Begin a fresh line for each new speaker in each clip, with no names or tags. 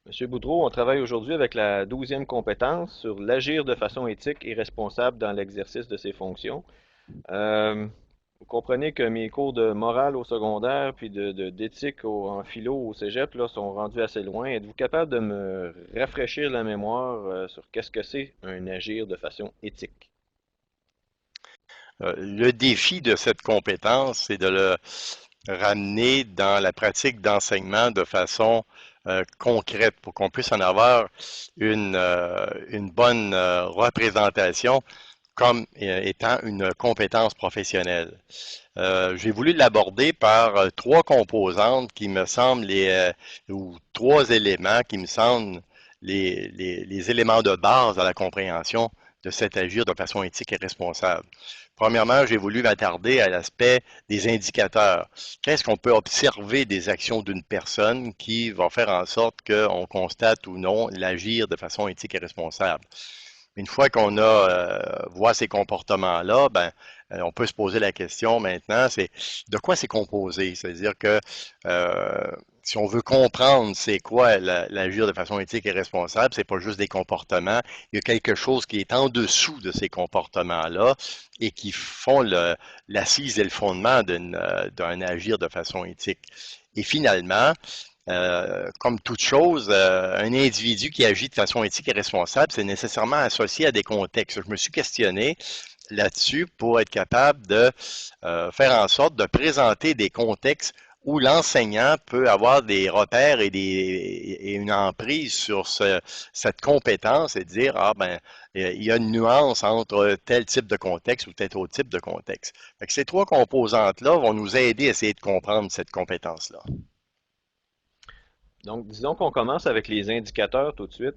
Monsieur Boudreau, on travaille aujourd'hui avec la 12e compétence sur l'agir de façon éthique et responsable dans l'exercice de ses fonctions. Euh, Vous comprenez que mes cours de morale au secondaire puis d'éthique en philo au cégep là, sont rendus assez loin. Êtes-vous capable de me rafraîchir la mémoire sur qu'est-ce que c'est un agir de façon éthique?
Le défi de cette compétence, c'est de le ramener dans la pratique d'enseignement de façon concrète pour qu'on puisse en avoir une bonne représentation comme étant une compétence professionnelle. J'ai voulu l'aborder par trois composantes qui me semblent ou trois éléments qui me semblent les éléments de base à la compréhension de cet agir de façon éthique et responsable. Premièrement, j'ai voulu m'attarder à l'aspect des indicateurs. Qu'est-ce qu'on peut observer des actions d'une personne qui va faire en sorte qu'on constate ou non l'agir de façon éthique et responsable? Une fois qu'on a voit ces comportements-là, ben, on peut se poser la question maintenant, c'est de quoi c'est composé? C'est-à-dire que euh, si on veut comprendre c'est quoi l'agir de façon éthique et responsable, c'est pas juste des comportements, il y a quelque chose qui est en dessous de ces comportements-là et qui font l'assise et le fondement d'un agir de façon éthique. Et finalement, comme toute chose, un individu qui agit de façon éthique et responsable, c'est nécessairement associé à des contextes. Je me suis questionné là-dessus pour être capable de faire en sorte de présenter des contextes où l'enseignant peut avoir des repères et une emprise sur cette compétence et dire, ah ben, il y a une nuance entre tel type de contexte ou tel autre type de contexte. Fait que ces trois composantes-là vont nous aider à essayer de comprendre cette compétence-là.
Donc, disons qu'on commence avec les indicateurs tout de suite.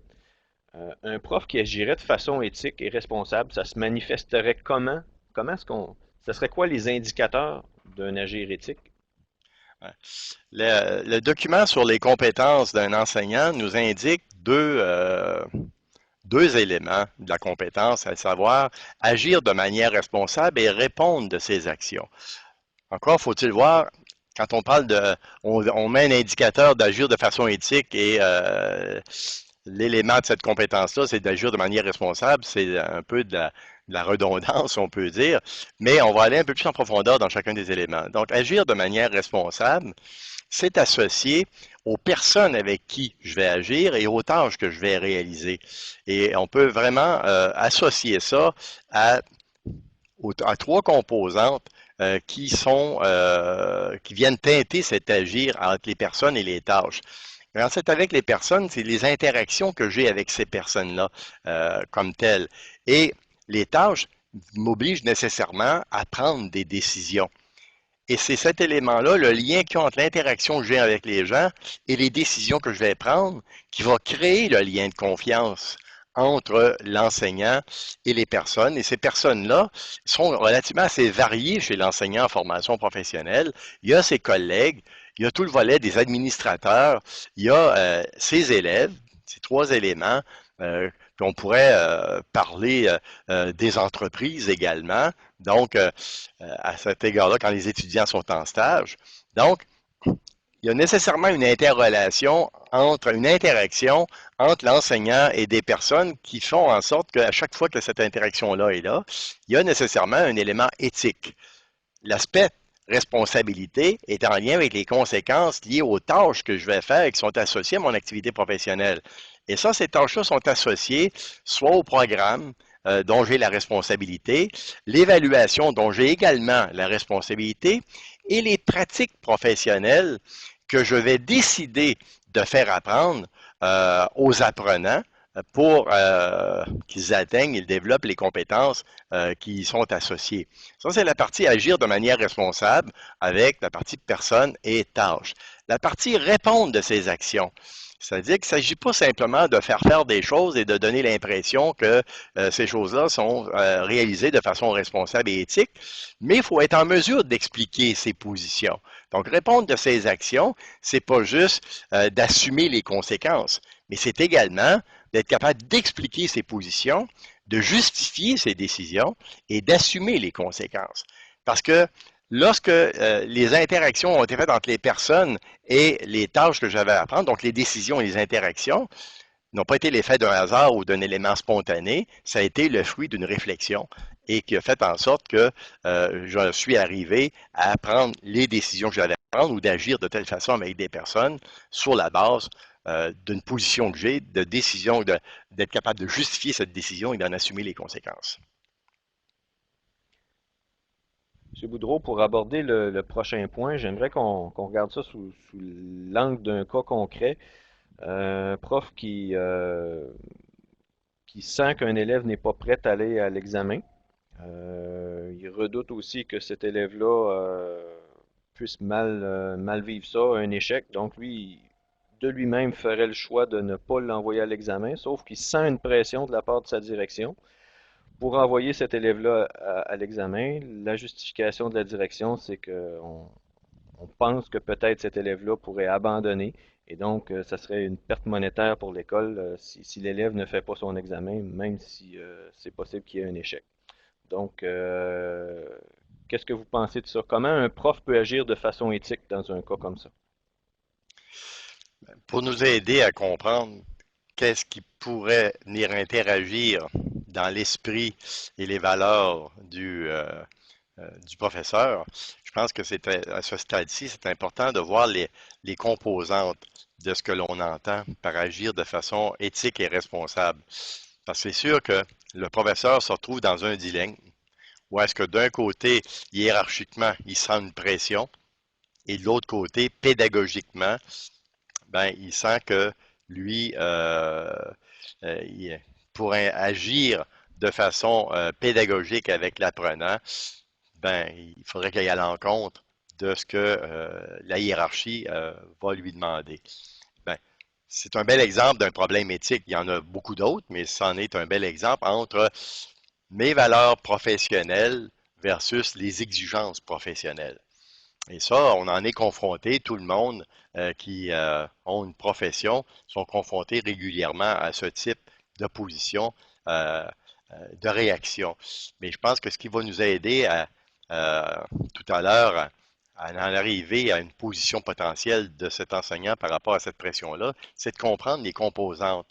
Un prof qui agirait de façon éthique et responsable, ça se manifesterait comment? Ça serait quoi les indicateurs d'un agir éthique?
Le document sur les compétences d'un enseignant nous indique deux éléments de la compétence, à savoir agir de manière responsable et répondre de ses actions. Encore faut-il voir, quand on parle on met un indicateur d'agir de façon éthique et l'élément de cette compétence-là, c'est d'agir de manière responsable. C'est un peu de la redondance, on peut dire, mais on va aller un peu plus en profondeur dans chacun des éléments. Donc, agir de manière responsable, c'est associé aux personnes avec qui je vais agir et aux tâches que je vais réaliser. Et on peut vraiment associer ça à, à trois composantes qui viennent teinter cet agir entre les personnes et les tâches. Mais en fait, avec les personnes, c'est les interactions que j'ai avec ces personnes-là comme telles. Et les tâches m'obligent nécessairement à prendre des décisions. Et c'est cet élément-là, le lien qu'il y a entre l'interaction que j'ai avec les gens et les décisions que je vais prendre, qui va créer le lien de confiance entre l'enseignant et les personnes. Et ces personnes-là sont relativement assez variées chez l'enseignant en formation professionnelle. Il y a ses collègues, il y a tout le volet des administrateurs, il y a ses élèves, ces trois éléments. Puis on pourrait parler des entreprises également. Donc, à cet égard-là, quand les étudiants sont en stage. Donc, il y a nécessairement une interaction entre l'enseignant et des personnes qui font en sorte qu'à chaque fois que cette interaction-là est là, il y a nécessairement un élément éthique. L'aspect responsabilité est en lien avec les conséquences liées aux tâches que je vais faire et qui sont associées à mon activité professionnelle. Et ça, ces tâches-là sont associées soit au programme dont j'ai la responsabilité, l'évaluation dont j'ai également la responsabilité et les pratiques professionnelles que je vais décider de faire apprendre aux apprenants pour qu'ils atteignent et développent les compétences qui y sont associées. Ça, c'est la partie agir de manière responsable avec la partie personne et tâche. La partie répondre de ces actions. C'est-à-dire qu'il ne s'agit pas simplement de faire des choses et de donner l'impression que ces choses-là sont réalisées de façon responsable et éthique, mais il faut être en mesure d'expliquer ses positions. Donc, répondre de ces actions, c'est pas juste d'assumer les conséquences, mais c'est également d'être capable d'expliquer ses positions, de justifier ses décisions et d'assumer les conséquences. Parce que Lorsque les interactions ont été faites entre les personnes et les tâches que j'avais à prendre, donc les décisions et les interactions, n'ont pas été l'effet d'un hasard ou d'un élément spontané, ça a été le fruit d'une réflexion et qui a fait en sorte que je suis arrivé à prendre les décisions que j'avais à prendre ou d'agir de telle façon avec des personnes sur la base d'une position que j'ai, de décision, d'être capable de justifier cette décision et d'en assumer les conséquences.
M. Boudreau, pour aborder le prochain point, j'aimerais qu'on regarde ça sous l'angle d'un cas concret. Un prof qui sent qu'un élève n'est pas prêt à aller à l'examen. Il redoute aussi que cet élève-là puisse mal vivre ça, un échec. Donc, lui, de lui-même, ferait le choix de ne pas l'envoyer à l'examen, sauf qu'il sent une pression de la part de sa direction pour envoyer cet élève-là à l'examen. La justification de la direction, c'est qu'on on pense que peut-être cet élève-là pourrait abandonner. Et donc, ça serait une perte monétaire pour l'école si l'élève ne fait pas son examen, même si c'est possible qu'il y ait un échec. Donc, qu'est-ce que vous pensez de ça? Comment un prof peut agir de façon éthique dans un cas comme ça?
Pour nous aider à comprendre qu'est-ce qui pourrait venir interagir dans l'esprit et les valeurs du professeur, je pense que c'est à ce stade-ci, c'est important de voir les composantes de ce que l'on entend par agir de façon éthique et responsable. Parce que c'est sûr que le professeur se retrouve dans un dilemme où est-ce que d'un côté, hiérarchiquement, il sent une pression et de l'autre côté, pédagogiquement, ben, il sent que lui, pour agir de façon pédagogique avec l'apprenant, ben, il faudrait qu'il aille à l'encontre de ce que la hiérarchie va lui demander. Ben, c'est un bel exemple d'un problème éthique. Il y en a beaucoup d'autres, mais c'en est un bel exemple entre mes valeurs professionnelles versus les exigences professionnelles. Et ça, on en est confronté, tout le monde qui ont une profession sont confrontés régulièrement à ce type de position, euh, de réaction. Mais je pense que ce qui va nous aider tout à l'heure à en arriver à une position potentielle de cet enseignant par rapport à cette pression-là, c'est de comprendre les composantes.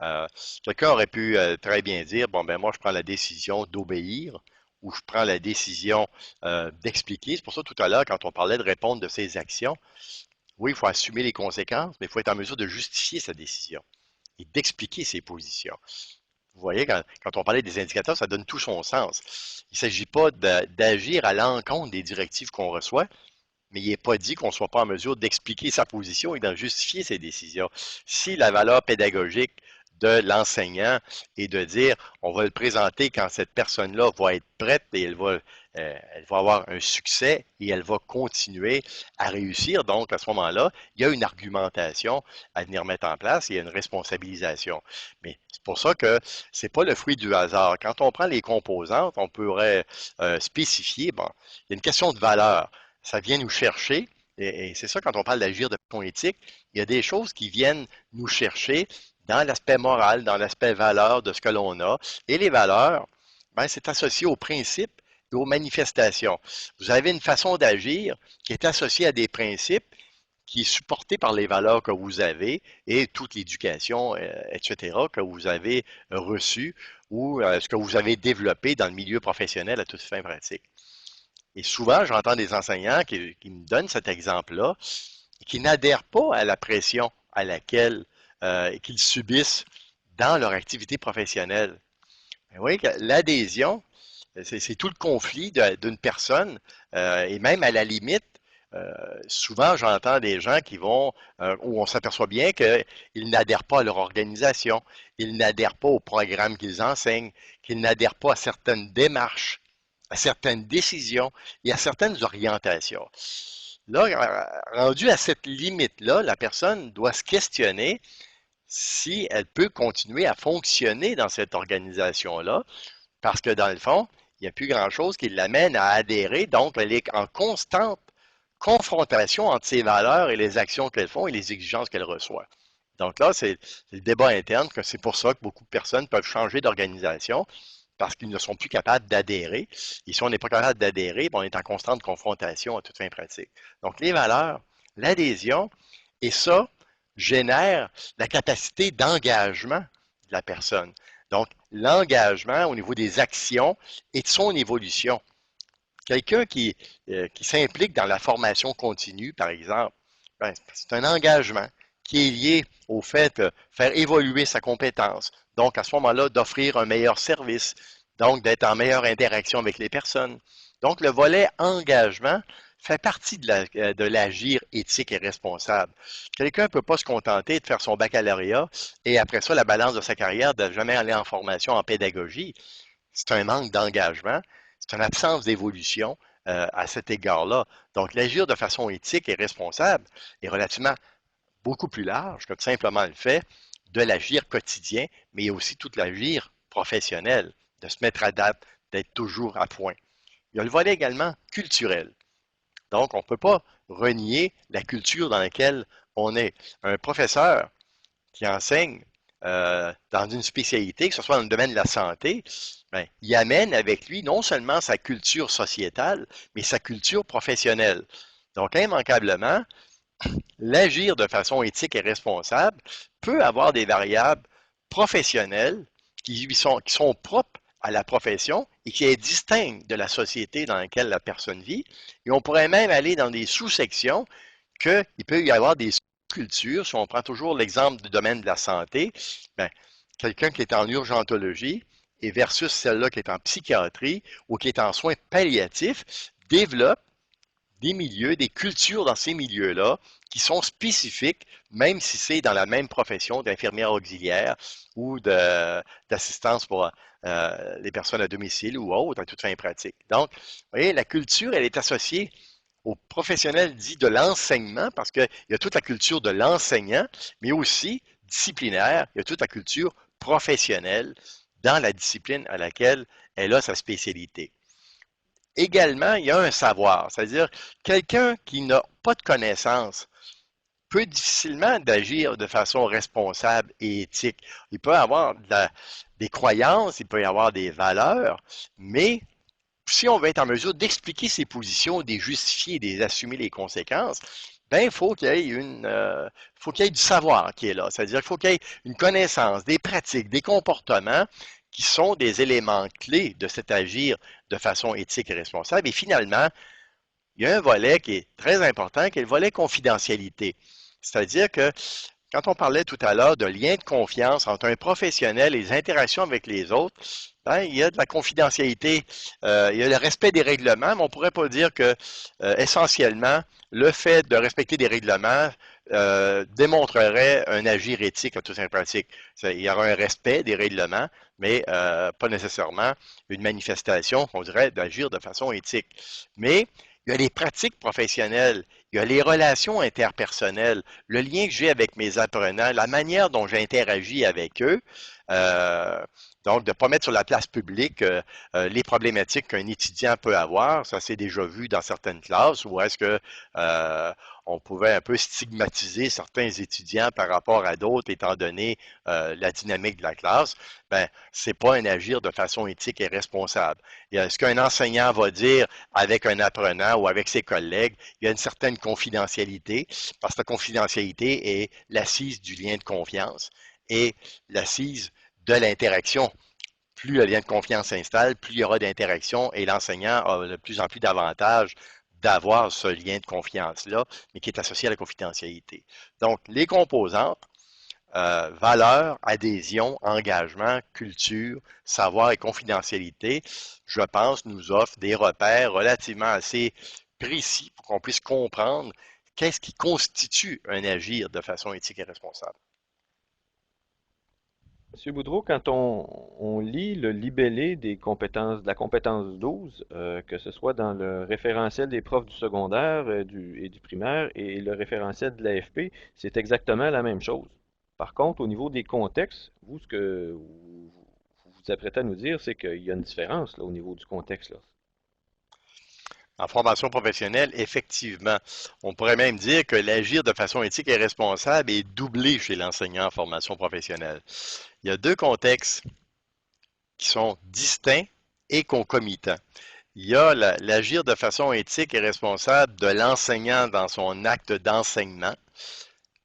Euh, Quelqu'un aurait pu très bien dire, bon, ben moi, je prends la décision d'obéir ou je prends la décision d'expliquer. C'est pour ça tout à l'heure, quand on parlait de répondre de ses actions, oui, il faut assumer les conséquences, mais il faut être en mesure de justifier sa décision et d'expliquer ses positions. Vous voyez, quand on parlait des indicateurs, ça donne tout son sens. Il ne s'agit pas d'agir à l'encontre des directives qu'on reçoit, mais il n'est pas dit qu'on ne soit pas en mesure d'expliquer sa position et d'en justifier ses décisions. Si la valeur pédagogique de l'enseignant est de dire on va le présenter quand cette personne-là va être prête et elle va avoir un succès et elle va continuer à réussir. Donc, à ce moment-là, il y a une argumentation à venir mettre en place, il y a une responsabilisation. Mais c'est pour ça que c'est pas le fruit du hasard. Quand on prend les composantes, on pourrait spécifier, bon, il y a une question de valeur. Ça vient nous chercher, et c'est ça quand on parle d'agir de façon éthique, il y a des choses qui viennent nous chercher dans l'aspect moral, dans l'aspect valeur de ce que l'on a. Et les valeurs, ben, c'est associé aux principes et aux manifestations. Vous avez une façon d'agir qui est associée à des principes qui est supportée par les valeurs que vous avez et toute l'éducation, etc., que vous avez reçue ou ce que vous avez développé dans le milieu professionnel à toute fin pratique. Et souvent, j'entends des enseignants qui me donnent cet exemple-là, qui n'adhèrent pas à la pression à laquelle qu'ils subissent dans leur activité professionnelle. Vous voyez que l'adhésion, c'est tout le conflit d'une personne, et même à la limite, souvent j'entends des gens qui vont, où on s'aperçoit bien qu'ils n'adhèrent pas à leur organisation, ils n'adhèrent pas au programme qu'ils enseignent, qu'ils n'adhèrent pas à certaines démarches, à certaines décisions et à certaines orientations. Là, rendu à cette limite-là, la personne doit se questionner si elle peut continuer à fonctionner dans cette organisation-là, parce que dans le fond, il n'y a plus grand-chose qui l'amène à adhérer, donc elle est en constante confrontation entre ses valeurs et les actions qu'elle font et les exigences qu'elle reçoit. Donc là, c'est le débat interne, que c'est pour ça que beaucoup de personnes peuvent changer d'organisation, parce qu'ils ne sont plus capables d'adhérer. Et si on n'est pas capable d'adhérer, ben, on est en constante confrontation à toute fin pratique. Donc, les valeurs, l'adhésion, et ça génère la capacité d'engagement de la personne. Donc, l'engagement au niveau des actions et de son évolution. Quelqu'un qui s'implique dans la formation continue, par exemple, ben, c'est un engagement qui est lié au fait de faire évoluer sa compétence. Donc, à ce moment-là, d'offrir un meilleur service, donc d'être en meilleure interaction avec les personnes. Donc, le volet engagement fait partie de l'agir éthique et responsable. Quelqu'un ne peut pas se contenter de faire son baccalauréat et après ça, la balance de sa carrière, de jamais aller en formation en pédagogie. C'est un manque d'engagement, c'est une absence d'évolution à cet égard-là. Donc, l'agir de façon éthique et responsable est relativement beaucoup plus large que simplement le fait de l'agir quotidien, mais aussi tout l'agir professionnel, de se mettre à date, d'être toujours à point. Il y a le volet également culturel. Donc, on ne peut pas renier la culture dans laquelle on est. Un professeur qui enseigne dans une spécialité, que ce soit dans le domaine de la santé, ben, il amène avec lui non seulement sa culture sociétale, mais sa culture professionnelle. Donc, immanquablement, l'agir de façon éthique et responsable peut avoir des variables professionnelles qui sont propres à la profession et qui est distincte de la société dans laquelle la personne vit. Et on pourrait même aller dans des sous-sections qu'il peut y avoir des cultures. Si on prend toujours l'exemple du domaine de la santé, ben, quelqu'un qui est en urgentologie et versus celle-là qui est en psychiatrie ou qui est en soins palliatifs développe des milieux, des cultures dans ces milieux-là qui sont spécifiques, même si c'est dans la même profession d'infirmière auxiliaire ou d'assistance pour les personnes à domicile ou autres, à toute fin pratique. Donc, vous voyez, la culture, elle est associée aux professionnels dits de l'enseignement, parce qu'il y a toute la culture de l'enseignant, mais aussi disciplinaire, il y a toute la culture professionnelle dans la discipline à laquelle elle a sa spécialité. Également, il y a un savoir, c'est-à-dire quelqu'un qui n'a pas de connaissances peut difficilement d'agir de façon responsable et éthique. Il peut avoir des croyances, il peut y avoir des valeurs, mais si on veut être en mesure d'expliquer ses positions, de les justifier, de les assumer les conséquences, ben, il faut qu'il y ait faut qu'il y ait du savoir qui est là. C'est-à-dire qu'il faut qu'il y ait une connaissance, des pratiques, des comportements qui sont des éléments clés de cet agir de façon éthique et responsable. Et finalement, il y a un volet qui est très important, qui est le volet confidentialité. C'est-à-dire que quand on parlait tout à l'heure de lien de confiance entre un professionnel et les interactions avec les autres, ben, il y a de la confidentialité, il y a le respect des règlements, mais on ne pourrait pas dire que essentiellement, le fait de respecter des règlements démontrerait un agir éthique à toute fin pratique. Il y aura un respect des règlements, mais pas nécessairement une manifestation, on dirait, d'agir de façon éthique. Mais il y a les pratiques professionnelles, il y a les relations interpersonnelles, le lien que j'ai avec mes apprenants, la manière dont j'interagis avec eux. Euh, donc, de ne pas mettre sur la place publique les problématiques qu'un étudiant peut avoir. Ça s'est déjà vu dans certaines classes où est-ce que on pouvait un peu stigmatiser certains étudiants par rapport à d'autres, étant donné la dynamique de la classe. Ben, c'est pas un agir de façon éthique et responsable. Ce qu'un enseignant va dire avec un apprenant ou avec ses collègues, il y a une certaine confidentialité, parce que la confidentialité est l'assise du lien de confiance et l'assise de l'interaction. Plus le lien de confiance s'installe, plus il y aura d'interaction et l'enseignant a de plus en plus d'avantages d'avoir ce lien de confiance-là, mais qui est associé à la confidentialité. Donc, les composantes, valeurs, adhésion, engagement, culture, savoir et confidentialité, je pense, nous offrent des repères relativement assez précis pour qu'on puisse comprendre qu'est-ce qui constitue un agir de façon éthique et responsable.
Monsieur Boudreau, quand on lit le libellé des compétences, de la compétence 12, que ce soit dans le référentiel des profs du secondaire et du primaire et le référentiel de l'AFP, c'est exactement la même chose. Par contre, au niveau des contextes, vous, ce que vous vous apprêtez à nous dire, c'est qu'il y a une différence là, au niveau du contexte, là.
En formation professionnelle, effectivement, on pourrait même dire que l'agir de façon éthique et responsable est doublé chez l'enseignant en formation professionnelle. Il y a deux contextes qui sont distincts et concomitants. Il y a l'agir de façon éthique et responsable de l'enseignant dans son acte d'enseignement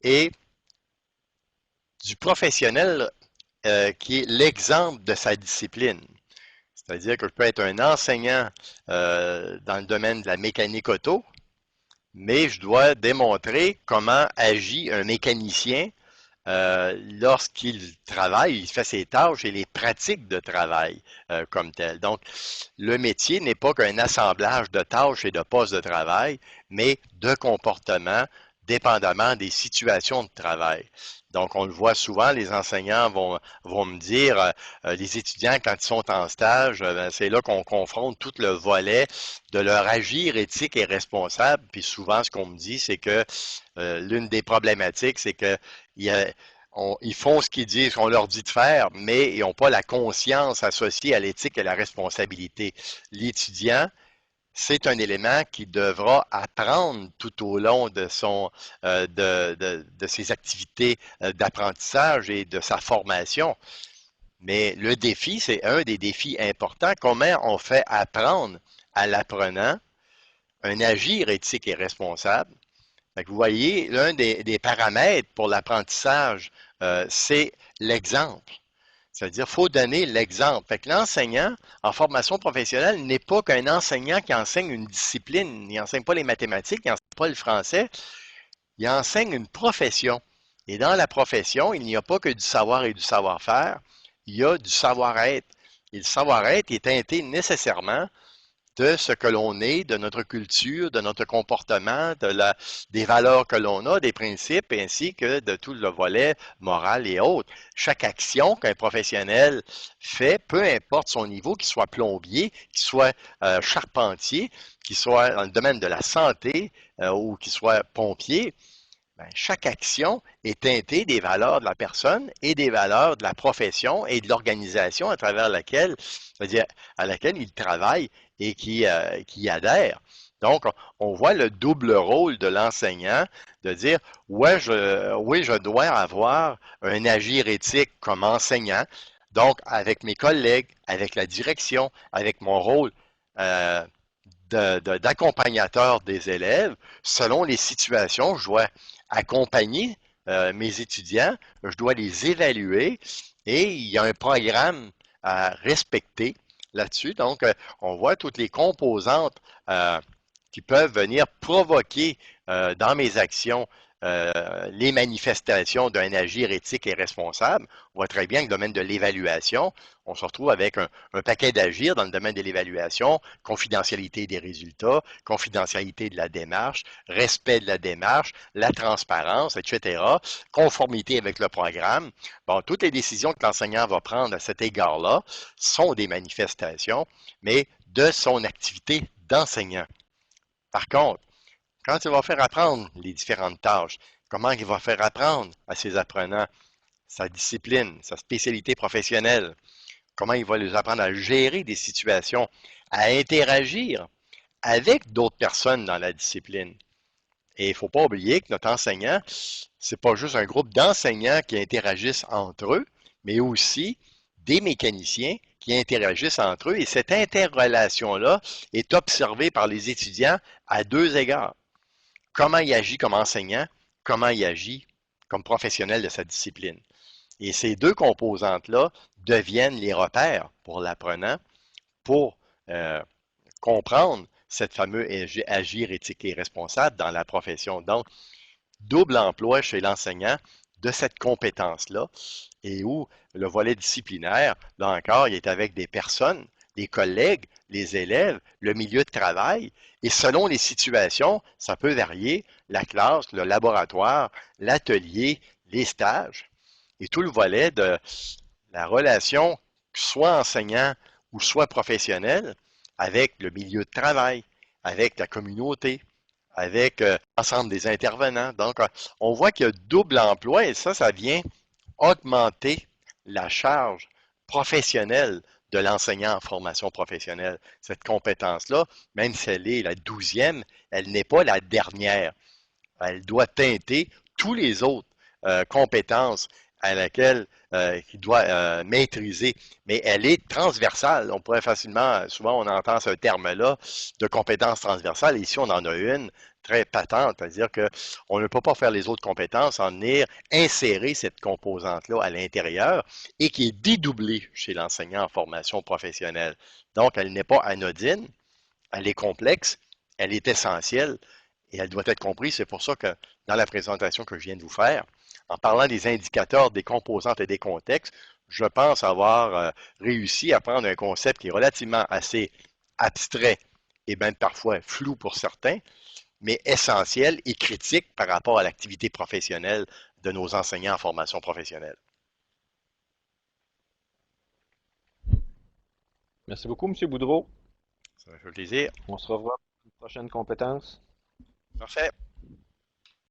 et du professionnel qui est l'exemple de sa discipline. C'est-à-dire que je peux être un enseignant dans le domaine de la mécanique auto, mais je dois démontrer comment agit un mécanicien lorsqu'il travaille, il fait ses tâches et les pratiques de travail comme telles. Donc, le métier n'est pas qu'un assemblage de tâches et de postes de travail, mais de comportements dépendamment des situations de travail. Donc, on le voit souvent, les enseignants vont me dire, les étudiants, quand ils sont en stage, c'est là qu'on confronte tout le volet de leur agir éthique et responsable. Puis souvent, ce qu'on me dit, c'est que l'une des problématiques, c'est que ils font ce qu'ils disent, qu'on leur dit de faire, mais ils n'ont pas la conscience associée à l'éthique et la responsabilité. L'étudiant, c'est un élément qui devra apprendre tout au long de ses activités d'apprentissage et de sa formation. Mais le défi, c'est un des défis importants. Comment on fait apprendre à l'apprenant un agir éthique et responsable? Fait que vous voyez, l'un des paramètres pour l'apprentissage, c'est l'exemple. C'est-à-dire, il faut donner l'exemple. Fait que l'enseignant en formation professionnelle n'est pas qu'un enseignant qui enseigne une discipline. Il n'enseigne pas les mathématiques, il n'enseigne pas le français. Il enseigne une profession. Et dans la profession, il n'y a pas que du savoir et du savoir-faire, il y a du savoir-être. Et le savoir-être est teinté nécessairement de ce que l'on est, de notre culture, de notre comportement, des valeurs que l'on a, des principes, ainsi que de tout le volet moral et autres. Chaque action qu'un professionnel fait, peu importe son niveau, qu'il soit plombier, qu'il soit charpentier, qu'il soit dans le domaine de la santé ou qu'il soit pompier, ben, chaque action est teintée des valeurs de la personne et des valeurs de la profession et de l'organisation à travers laquelle, c'est-à-dire à laquelle il travaille et qui y adhère. Donc, on voit le double rôle de l'enseignant de dire, ouais, oui, je dois avoir un agir éthique comme enseignant, donc avec mes collègues, avec la direction, avec mon rôle euh, d'accompagnateur des élèves, selon les situations, je dois accompagner mes étudiants, je dois les évaluer et il y a un programme à respecter là-dessus. Donc, on voit toutes les composantes qui peuvent venir provoquer dans mes actions les manifestations d'un agir éthique et responsable. On voit très bien que le domaine de l'évaluation, on se retrouve avec un paquet d'agirs dans le domaine de l'évaluation, confidentialité des résultats, confidentialité de la démarche, respect de la démarche, la transparence, etc., conformité avec le programme. Bon, toutes les décisions que l'enseignant va prendre à cet égard-là sont des manifestations, mais de son activité d'enseignant. Par contre, quand il va faire apprendre les différentes tâches, comment il va faire apprendre à ses apprenants sa discipline, sa spécialité professionnelle, comment il va les apprendre à gérer des situations, à interagir avec d'autres personnes dans la discipline. Et il ne faut pas oublier que notre enseignant, ce n'est pas juste un groupe d'enseignants qui interagissent entre eux, mais aussi des mécaniciens qui interagissent entre eux. Et cette interrelation-là est observée par les étudiants à deux égards. Comment il agit comme enseignant, comment il agit comme professionnel de sa discipline. Et ces deux composantes-là deviennent les repères pour l'apprenant pour comprendre cette fameuse agir éthique et responsable dans la profession. Donc, double emploi chez l'enseignant de cette compétence-là et où le volet disciplinaire, là encore, il est avec des personnes, des collègues, les élèves, le milieu de travail. Et selon les situations, ça peut varier, la classe, le laboratoire, l'atelier, les stages. Et tout le volet de la relation, soit enseignant ou soit professionnel, avec le milieu de travail, avec la communauté, avec l'ensemble des intervenants. Donc, on voit qu'il y a double emploi et ça vient augmenter la charge professionnelle de l'enseignant en formation professionnelle. Cette compétence-là, même si elle est la 12e, elle n'est pas la dernière. Elle doit teinter tous les autres compétences à laquelle il doit maîtriser, mais elle est transversale. On pourrait facilement, souvent on entend ce terme-là de compétence transversale, et ici on en a une très patente, c'est-à-dire qu'on ne peut pas faire les autres compétences en venir insérer cette composante-là à l'intérieur et qui est dédoublée chez l'enseignant en formation professionnelle. Donc, elle n'est pas anodine, elle est complexe, elle est essentielle et elle doit être comprise. C'est pour ça que dans la présentation que je viens de vous faire, en parlant des indicateurs, des composantes et des contextes, je pense avoir réussi à prendre un concept qui est relativement assez abstrait et même parfois flou pour certains, mais essentiel et critique par rapport à l'activité professionnelle de nos enseignants en formation professionnelle.
Merci beaucoup, M. Boudreau.
Ça me fait plaisir.
On se revoit pour une prochaine compétence.
Parfait.